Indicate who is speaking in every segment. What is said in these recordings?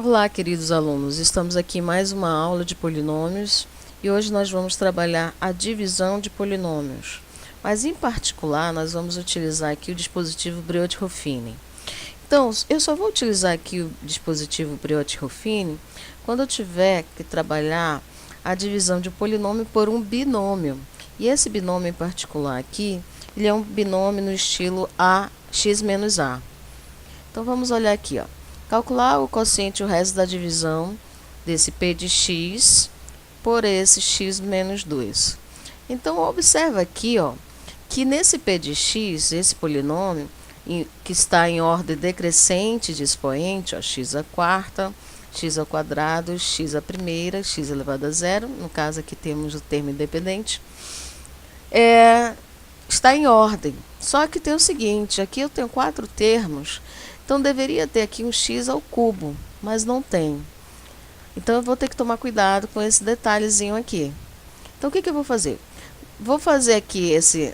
Speaker 1: Olá, queridos alunos, estamos aqui em mais uma aula de polinômios e hoje nós vamos trabalhar a divisão de polinômios. Mas em particular, nós vamos utilizar aqui o dispositivo Briot-Ruffini. Então, eu só vou utilizar aqui o dispositivo Briot-Ruffini quando eu tiver que trabalhar a divisão de um polinômio por um binômio. E esse binômio em particular aqui, ele é um binômio no estilo ax menos a. Então, vamos olhar aqui, ó. Calcular o quociente e o resto da divisão desse p de x por esse x menos 2. Então, observa aqui, ó, que nesse p de x, esse polinômio, que está em ordem decrescente de expoente, ó, x à quarta, x ao quadrado, x à primeira, x elevado a zero, no caso aqui temos o termo independente, está em ordem. Só que tem o seguinte, aqui eu tenho 4 termos, então deveria ter aqui um x ao cubo, mas não tem. Então eu vou ter que tomar cuidado com esse detalhezinho aqui. Então o que eu vou fazer? Vou fazer aqui esse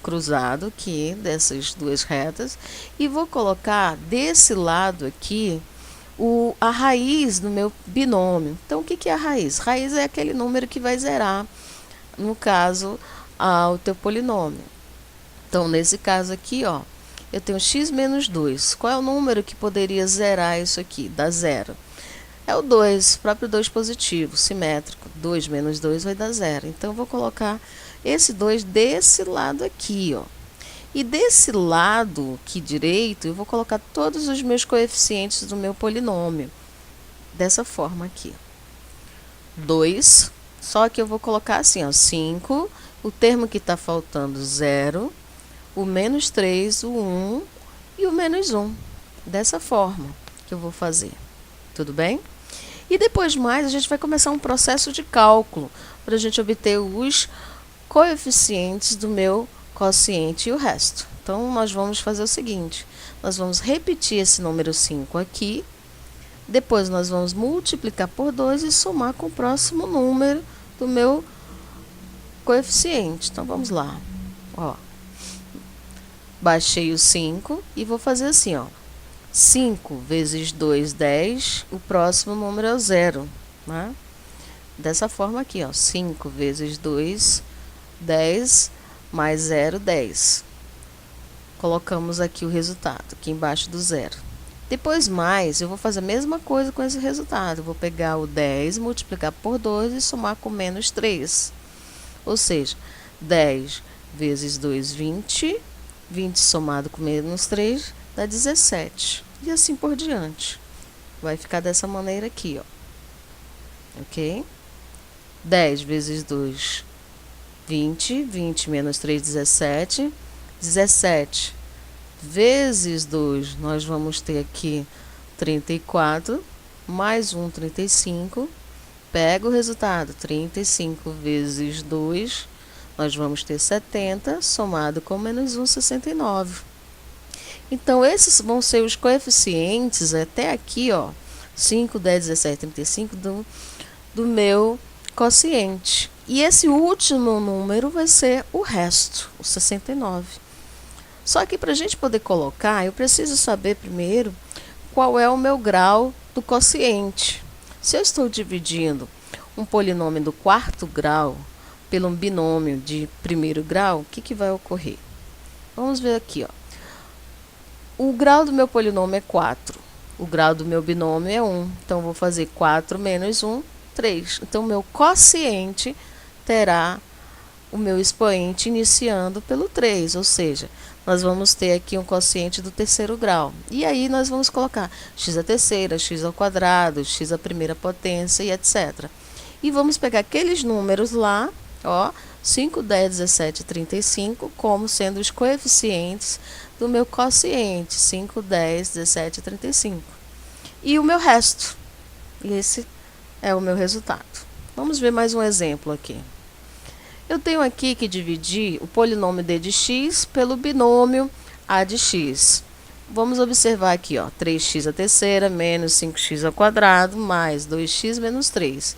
Speaker 1: cruzado aqui, dessas duas retas, e vou colocar desse lado aqui a raiz do meu binômio. Então o que é a raiz? Raiz é aquele número que vai zerar, no caso, o teu polinômio. Então nesse caso aqui, ó, eu tenho x menos 2. Qual é o número que poderia zerar isso aqui? Dá zero. É o 2, próprio 2 positivo, simétrico. 2 menos 2 vai dar zero. Então, eu vou colocar esse 2 desse lado aqui, ó. E desse lado aqui direito, eu vou colocar todos os meus coeficientes do meu polinômio. Dessa forma aqui. 2, só que eu vou colocar assim, ó, 5, o termo que está faltando, 0, o menos 3, o 1 e o menos 1. Dessa forma que eu vou fazer. Tudo bem? E depois mais, a gente vai começar um processo de cálculo para a gente obter os coeficientes do meu quociente e o resto. Então, nós vamos fazer o seguinte. Nós vamos repetir esse número 5 aqui. Depois, nós vamos multiplicar por 2 e somar com o próximo número do meu coeficiente. Então, vamos lá. Ó. Baixei o 5 e vou fazer assim, ó. 5 vezes 2, 10. O próximo número é o 0, né? Dessa forma aqui, ó. 5 vezes 2, 10, mais 0, 10. Colocamos aqui o resultado, aqui embaixo do 0. Depois mais, eu vou fazer a mesma coisa com esse resultado. Eu vou pegar o 10, multiplicar por 2 e somar com menos 3. Ou seja, 10 vezes 2, 20. 20 somado com menos 3 dá 17. E assim por diante. Vai ficar dessa maneira aqui, ó. Ok? 10 vezes 2, 20. 20 menos 3, 17. 17 vezes 2, nós vamos ter aqui 34. Mais 1, 35. Pega o resultado. 35 vezes 2, nós vamos ter 70, somado com menos 1, 69. Então, esses vão ser os coeficientes até aqui, ó, 5, 10, 17, 35 do meu quociente. E esse último número vai ser o resto, o 69. Só que para a gente poder colocar, eu preciso saber primeiro qual é o meu grau do quociente. Se eu estou dividindo um polinômio do quarto grau pelo um binômio de primeiro grau, o que vai ocorrer? Vamos ver aqui, ó. O grau do meu polinômio é 4. O grau do meu binômio é 1. Então, vou fazer 4 menos 1, 3. Então, o meu quociente terá o meu expoente iniciando pelo 3. Ou seja, nós vamos ter aqui um quociente do terceiro grau. E aí, nós vamos colocar x à terceira, x ao quadrado, x à primeira potência e etc. E vamos pegar aqueles números lá, ó, 5, 10, 17 e 35, como sendo os coeficientes do meu quociente, 5, 10, 17 e 35. E o meu resto. E esse é o meu resultado. Vamos ver mais um exemplo aqui. Eu tenho aqui que dividir o polinômio d de x pelo binômio a de x. Vamos observar aqui, ó, 3x à terceira menos 5x ao quadrado mais 2x menos 3.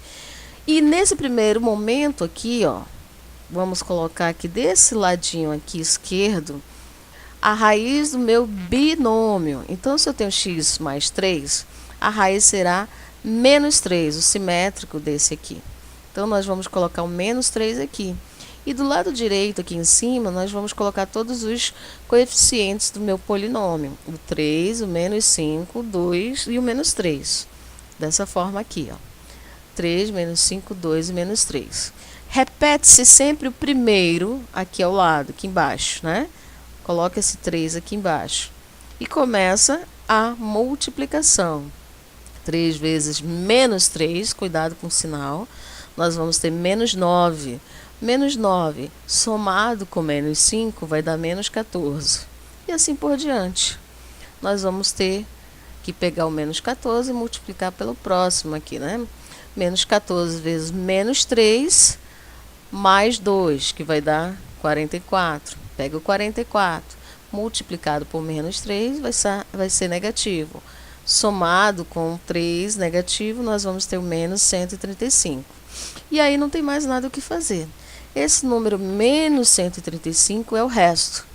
Speaker 1: E nesse primeiro momento aqui, ó, vamos colocar aqui desse ladinho aqui esquerdo a raiz do meu binômio. Então, se eu tenho x mais 3, a raiz será menos 3, o simétrico desse aqui. Então, nós vamos colocar o menos 3 aqui. E do lado direito, aqui em cima, nós vamos colocar todos os coeficientes do meu polinômio. O 3, o menos 5, o 2 e o menos 3. Dessa forma aqui, ó. 3, menos 5, 2 e menos 3. Repete-se sempre o primeiro aqui ao lado, aqui embaixo, né? Coloca esse 3 aqui embaixo. E começa a multiplicação. 3 vezes menos 3, cuidado com o sinal, nós vamos ter menos 9. Menos 9 somado com menos 5 vai dar menos 14. E assim por diante. Nós vamos ter que pegar o menos 14 e multiplicar pelo próximo aqui, né? Menos 14 vezes menos 3 mais 2, que vai dar 44. Pega o 44, multiplicado por menos 3 vai ser negativo. Somado com 3 negativo, nós vamos ter o menos 135. E aí não tem mais nada o que fazer. Esse número menos 135 é o resto.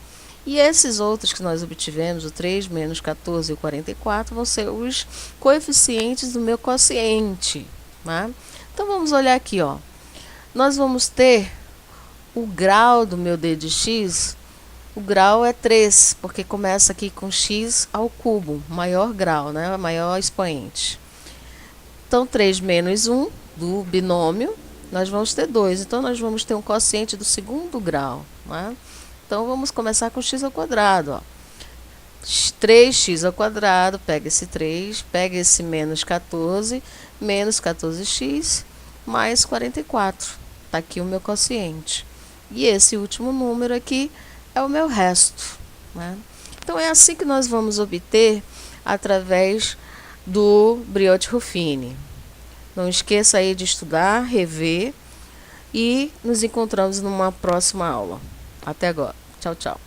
Speaker 1: E esses outros que nós obtivemos, o 3, menos 14 e o 44, vão ser os coeficientes do meu quociente. Né? Então, vamos olhar aqui, ó. Nós vamos ter o grau do meu d de x. O grau é 3, porque começa aqui com x ao cubo, maior grau, né? Maior expoente. Então, 3 menos 1 do binômio, nós vamos ter 2. Então, nós vamos ter um quociente do segundo grau. Né? Então, vamos começar com x ao quadrado. Ó. 3x ao quadrado, pega esse 3, pega esse menos 14, menos 14x, mais 44. Está aqui o meu quociente. E esse último número aqui é o meu resto. Né? Então, é assim que nós vamos obter através do Briot-Ruffini. Não esqueça aí de estudar, rever e nos encontramos numa próxima aula. Até agora. Tchau, tchau.